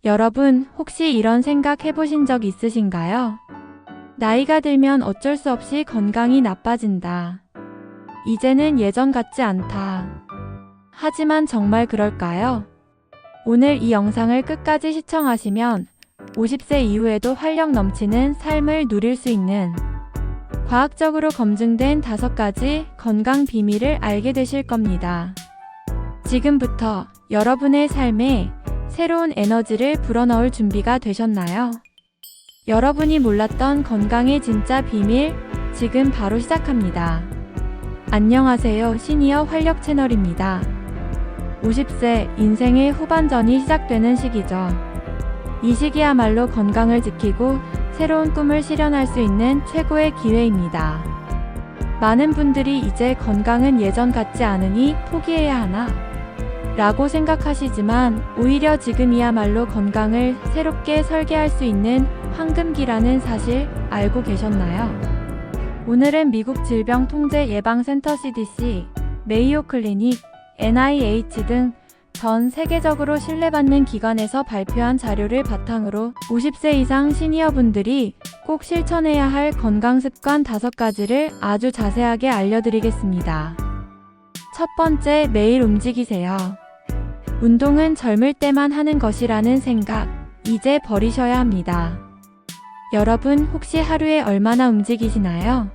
여러분, 혹시 이런 생각 해보신 적 있으신가요? 나이가 들면 어쩔 수 없이 건강이 나빠진다. 이제는 예전 같지 않다. 하지만 정말 그럴까요? 오늘 이 영상을 끝까지 시청하시면 50세 이후에도 활력 넘치는 삶을 누릴 수 있는 과학적으로 검증된 5가지 건강 비밀을 알게 되실 겁니다. 지금부터 여러분의 삶에 새로운 에너지를 불어넣을 준비가 되셨나요? 여러분이 몰랐던 건강의 진짜 비밀, 지금 바로 시작합니다. 안녕하세요. 시니어 활력 채널입니다. 50세 인생의 후반전이 시작되는 시기죠. 이 시기야말로 건강을 지키고 새로운 꿈을 실현할 수 있는 최고의 기회입니다. 많은 분들이 이제 건강은 예전 같지 않으니 포기해야 하나? 라고 생각하시지만 오히려 지금이야말로 건강을 새롭게 설계할 수 있는 황금기라는 사실 알고 계셨나요? 오늘은 미국 질병통제예방센터 CDC, 메이오 클리닉, NIH 등 전 세계적으로 신뢰받는 기관에서 발표한 자료를 바탕으로 50세 이상 시니어분들이 꼭 실천해야 할 건강습관 5가지를 아주 자세하게 알려드리겠습니다. 첫 번째, 매일 움직이세요. 운동은 젊을 때만 하는 것이라는 생각, 이제 버리셔야 합니다. 여러분, 혹시 하루에 얼마나 움직이시나요?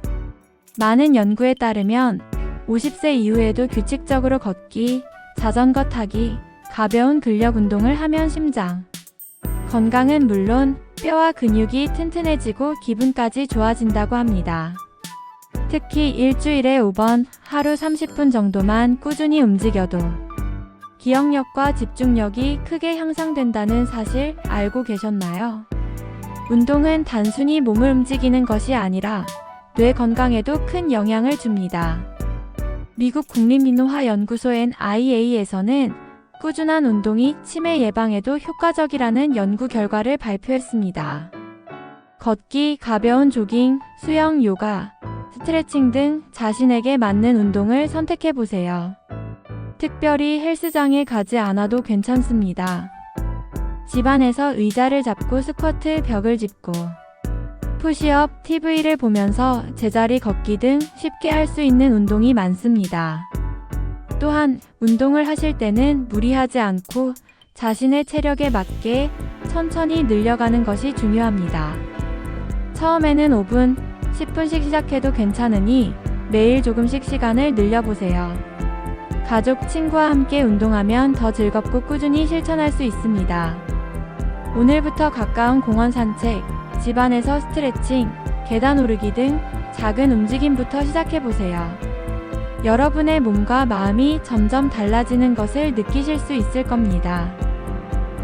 많은 연구에 따르면 50세 이후에도 규칙적으로 걷기, 자전거 타기, 가벼운 근력 운동을 하면 심장 건강은 물론 뼈와 근육이 튼튼해지고 기분까지 좋아진다고 합니다. 특히 일주일에 5번, 하루 30분 정도만 꾸준히 움직여도 기억력과 집중력이 크게 향상된다는 사실 알고 계셨나요? 운동은 단순히 몸을 움직이는 것이 아니라 뇌 건강에도 큰 영향을 줍니다. 미국 국립민노화연구소 NIA에서는 꾸준한 운동이 치매 예방에도 효과적이라는 연구 결과를 발표했습니다. 걷기, 가벼운 조깅, 수영, 요가, 스트레칭 등 자신에게 맞는 운동을 선택해보세요. 특별히 헬스장에 가지 않아도 괜찮습니다. 집안에서 의자를 잡고 스쿼트, 벽을 짚고 푸시업, TV를 보면서 제자리 걷기 등 쉽게 할 수 있는 운동이 많습니다. 또한 운동을 하실 때는 무리하지 않고 자신의 체력에 맞게 천천히 늘려가는 것이 중요합니다. 처음에는 5분, 10분씩 시작해도 괜찮으니 매일 조금씩 시간을 늘려보세요. 가족, 친구와 함께 운동하면 더 즐겁고 꾸준히 실천할 수 있습니다. 오늘부터 가까운 공원 산책, 집안에서 스트레칭, 계단 오르기 등 작은 움직임부터 시작해보세요. 여러분의 몸과 마음이 점점 달라지는 것을 느끼실 수 있을 겁니다.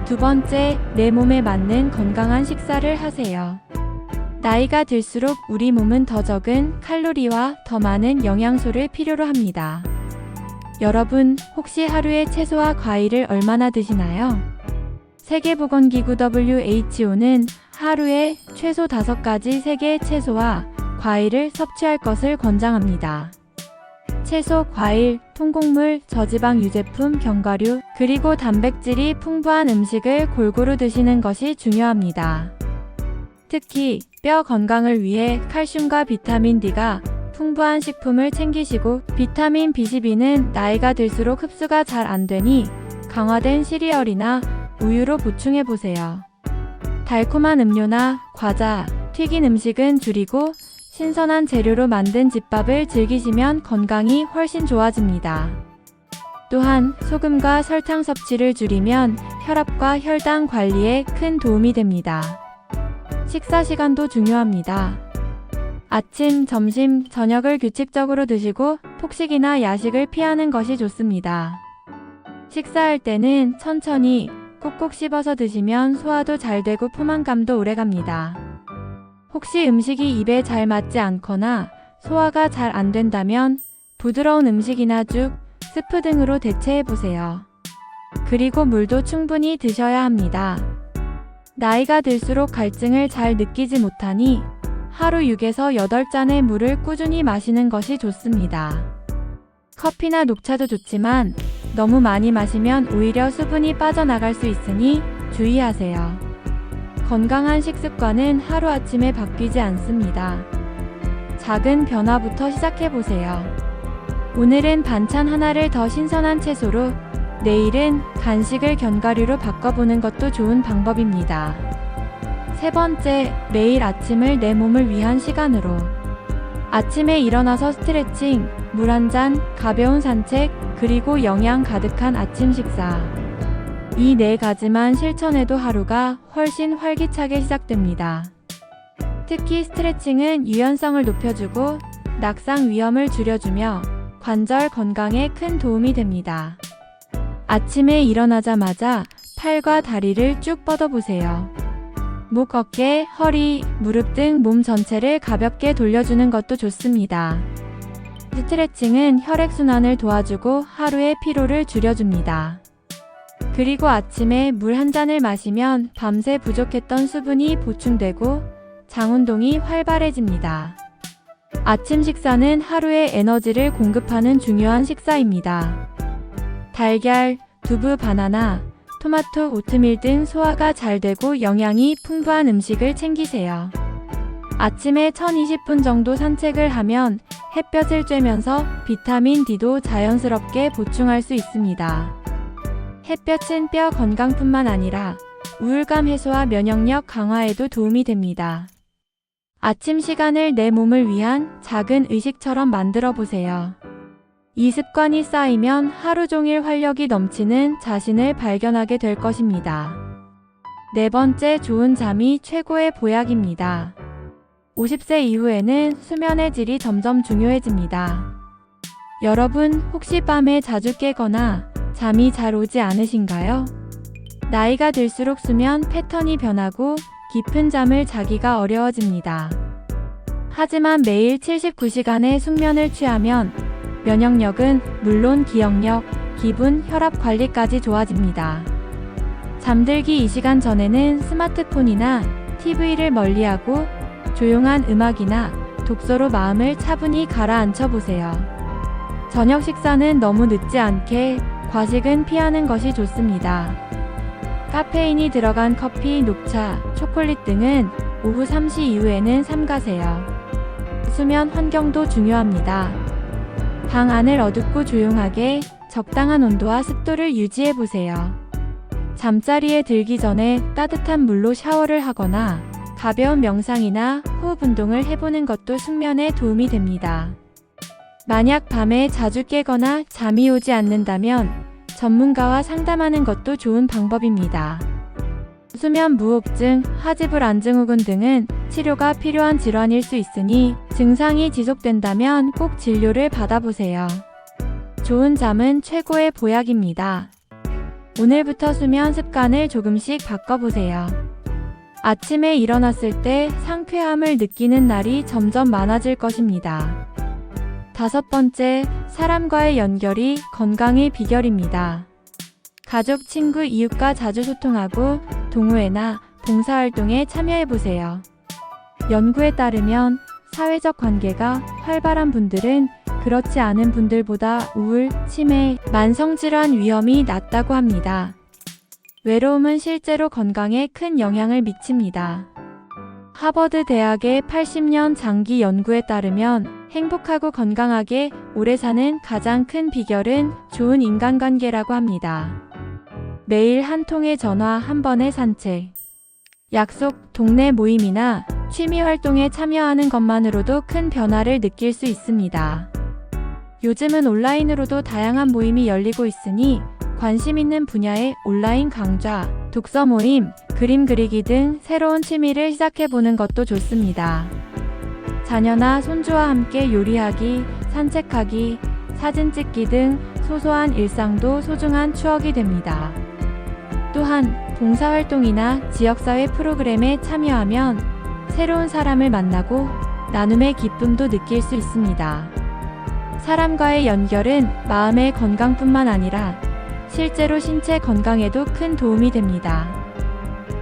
두 번째, 내 몸에 맞는 건강한 식사를 하세요. 나이가 들수록 우리 몸은 더 적은 칼로리와 더 많은 영양소를 필요로 합니다. 여러분, 혹시 하루에 채소와 과일을 얼마나 드시나요? 세계보건기구 WHO는 하루에 최소 5가지 색의 채소와 과일을 섭취할 것을 권장합니다. 채소, 과일, 통곡물, 저지방 유제품, 견과류, 그리고 단백질이 풍부한 음식을 골고루 드시는 것이 중요합니다. 특히 뼈 건강을 위해 칼슘과 비타민 D가 풍부한 식품을 챙기시고 비타민 B12는 나이가 들수록 흡수가 잘 안 되니 강화된 시리얼이나 우유로 보충해보세요. 달콤한 음료나 과자, 튀긴 음식은 줄이고 신선한 재료로 만든 집밥을 즐기시면 건강이 훨씬 좋아집니다. 또한 소금과 설탕 섭취를 줄이면 혈압과 혈당 관리에 큰 도움이 됩니다. 식사 시간도 중요합니다. 아침, 점심, 저녁을 규칙적으로 드시고 폭식이나 야식을 피하는 것이 좋습니다. 식사할 때는 천천히 꼭꼭 씹어서 드시면 소화도 잘 되고 포만감도 오래갑니다. 혹시 음식이 입에 잘 맞지 않거나 소화가 잘 안 된다면 부드러운 음식이나 죽, 스프 등으로 대체해보세요. 그리고 물도 충분히 드셔야 합니다. 나이가 들수록 갈증을 잘 느끼지 못하니 하루 6에서 8잔의 물을 꾸준히 마시는 것이 좋습니다. 커피나 녹차도 좋지만 너무 많이 마시면 오히려 수분이 빠져나갈 수 있으니 주의하세요. 건강한 식습관은 하루아침에 바뀌지 않습니다. 작은 변화부터 시작해보세요. 오늘은 반찬 하나를 더 신선한 채소로, 내일은 간식을 견과류로 바꿔보는 것도 좋은 방법입니다. 세 번째, 매일 아침을 내 몸을 위한 시간으로. 아침에 일어나서 스트레칭, 물 한 잔, 가벼운 산책, 그리고 영양 가득한 아침 식사. 이 네 가지만 실천해도 하루가 훨씬 활기차게 시작됩니다. 특히 스트레칭은 유연성을 높여주고 낙상 위험을 줄여주며 관절 건강에 큰 도움이 됩니다. 아침에 일어나자마자 팔과 다리를 쭉 뻗어보세요. 목, 어깨, 허리, 무릎 등 몸 전체를 가볍게 돌려주는 것도 좋습니다. 스트레칭은 혈액순환을 도와주고 하루의 피로를 줄여줍니다. 그리고 아침에 물 한 잔을 마시면 밤새 부족했던 수분이 보충되고 장 운동이 활발해집니다. 아침 식사는 하루의 에너지를 공급하는 중요한 식사입니다. 달걀, 두부, 바나나, 토마토, 오트밀 등 소화가 잘 되고 영양이 풍부한 음식을 챙기세요. 아침에 1020분 정도 산책을 하면 햇볕을 쬐면서 비타민 D도 자연스럽게 보충할 수 있습니다. 햇볕은 뼈 건강뿐만 아니라 우울감 해소와 면역력 강화에도 도움이 됩니다. 아침 시간을 내 몸을 위한 작은 의식처럼 만들어 보세요. 이 습관이 쌓이면 하루 종일 활력이 넘치는 자신을 발견하게 될 것입니다. 네 번째, 좋은 잠이 최고의 보약입니다. 50세 이후에는 수면의 질이 점점 중요해집니다. 여러분, 혹시 밤에 자주 깨거나 잠이 잘 오지 않으신가요? 나이가 들수록 수면 패턴이 변하고 깊은 잠을 자기가 어려워집니다. 하지만 매일 79시간의 숙면을 취하면 면역력은 물론 기억력, 기분, 혈압 관리까지 좋아집니다. 잠들기 2시간 전에는 스마트폰이나 TV를 멀리하고 조용한 음악이나 독서로 마음을 차분히 가라앉혀 보세요. 저녁 식사는 너무 늦지 않게, 과식은 피하는 것이 좋습니다. 카페인이 들어간 커피, 녹차, 초콜릿 등은 오후 3시 이후에는 삼가세요. 수면 환경도 중요합니다. 방 안을 어둡고 조용하게 적당한 온도와 습도를 유지해 보세요. 잠자리에 들기 전에 따뜻한 물로 샤워를 하거나 가벼운 명상이나 호흡 운동을 해보는 것도 숙면에 도움이 됩니다. 만약 밤에 자주 깨거나 잠이 오지 않는다면 전문가와 상담하는 것도 좋은 방법입니다. 수면 무호흡증, 하지불안 증후군 등은 치료가 필요한 질환일 수 있으니 증상이 지속된다면 꼭 진료를 받아보세요. 좋은 잠은 최고의 보약입니다. 오늘부터 수면 습관을 조금씩 바꿔보세요. 아침에 일어났을 때 상쾌함을 느끼는 날이 점점 많아질 것입니다. 다섯 번째, 사람과의 연결이 건강의 비결입니다. 가족, 친구, 이웃과 자주 소통하고 동호회나 봉사활동에 참여해보세요. 연구에 따르면 사회적 관계가 활발한 분들은 그렇지 않은 분들보다 우울, 치매, 만성질환 위험이 낮다고 합니다. 외로움은 실제로 건강에 큰 영향을 미칩니다. 하버드 대학의 80년 장기 연구에 따르면 행복하고 건강하게 오래 사는 가장 큰 비결은 좋은 인간관계라고 합니다. 매일 한 통의 전화, 한 번의 산책, 약속, 동네 모임이나 취미 활동에 참여하는 것만으로도 큰 변화를 느낄 수 있습니다. 요즘은 온라인으로도 다양한 모임이 열리고 있으니 관심 있는 분야의 온라인 강좌, 독서 모임, 그림 그리기 등 새로운 취미를 시작해보는 것도 좋습니다. 자녀나 손주와 함께 요리하기, 산책하기, 사진 찍기 등 소소한 일상도 소중한 추억이 됩니다. 또한 봉사활동이나 지역사회 프로그램에 참여하면 새로운 사람을 만나고 나눔의 기쁨도 느낄 수 있습니다. 사람과의 연결은 마음의 건강뿐만 아니라 실제로 신체 건강에도 큰 도움이 됩니다.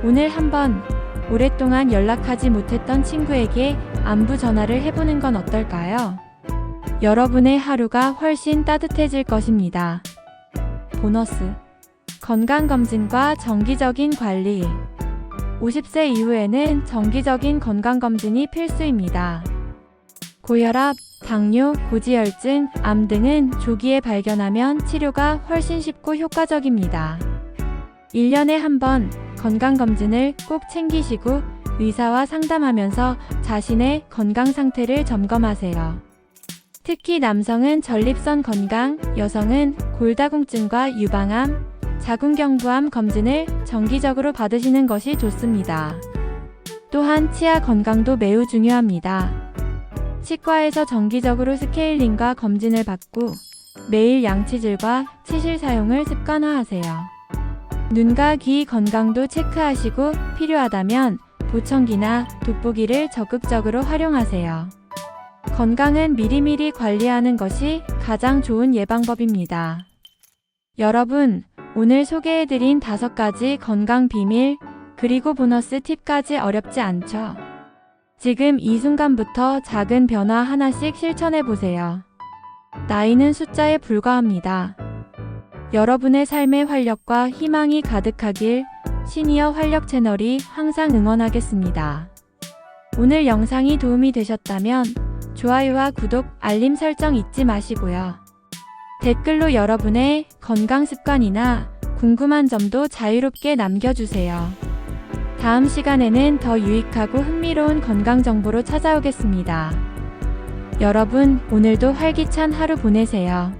오늘 한번 오랫동안 연락하지 못했던 친구에게 안부 전화를 해보는 건 어떨까요? 여러분의 하루가 훨씬 따뜻해질 것입니다. 보너스 건강검진과 정기적인 관리. 50세 이후에는 정기적인 건강검진이 필수입니다. 고혈압, 당뇨, 고지혈증, 암 등은 조기에 발견하면 치료가 훨씬 쉽고 효과적입니다. 1년에 한 번 건강검진을 꼭 챙기시고 의사와 상담하면서 자신의 건강 상태를 점검하세요. 특히 남성은 전립선 건강, 여성은 골다공증과 유방암, 자궁경부암 검진을 정기적으로 받으시는 것이 좋습니다. 또한 치아 건강도 매우 중요합니다. 치과에서 정기적으로 스케일링과 검진을 받고 매일 양치질과 치실 사용을 습관화하세요. 눈과 귀 건강도 체크하시고 필요하다면 보청기나 돋보기를 적극적으로 활용하세요. 건강은 미리미리 관리하는 것이 가장 좋은 예방법입니다. 여러분, 오늘 소개해드린 5가지 건강 비밀, 그리고 보너스 팁까지 어렵지 않죠? 지금 이 순간부터 작은 변화 하나씩 실천해보세요. 나이는 숫자에 불과합니다. 여러분의 삶의 활력과 희망이 가득하길 시니어 활력 채널이 항상 응원하겠습니다. 오늘 영상이 도움이 되셨다면 좋아요와 구독, 알림 설정 잊지 마시고요. 댓글로 여러분의 건강 습관이나 궁금한 점도 자유롭게 남겨주세요. 다음 시간에는 더 유익하고 흥미로운 건강 정보로 찾아오겠습니다. 여러분, 오늘도 활기찬 하루 보내세요.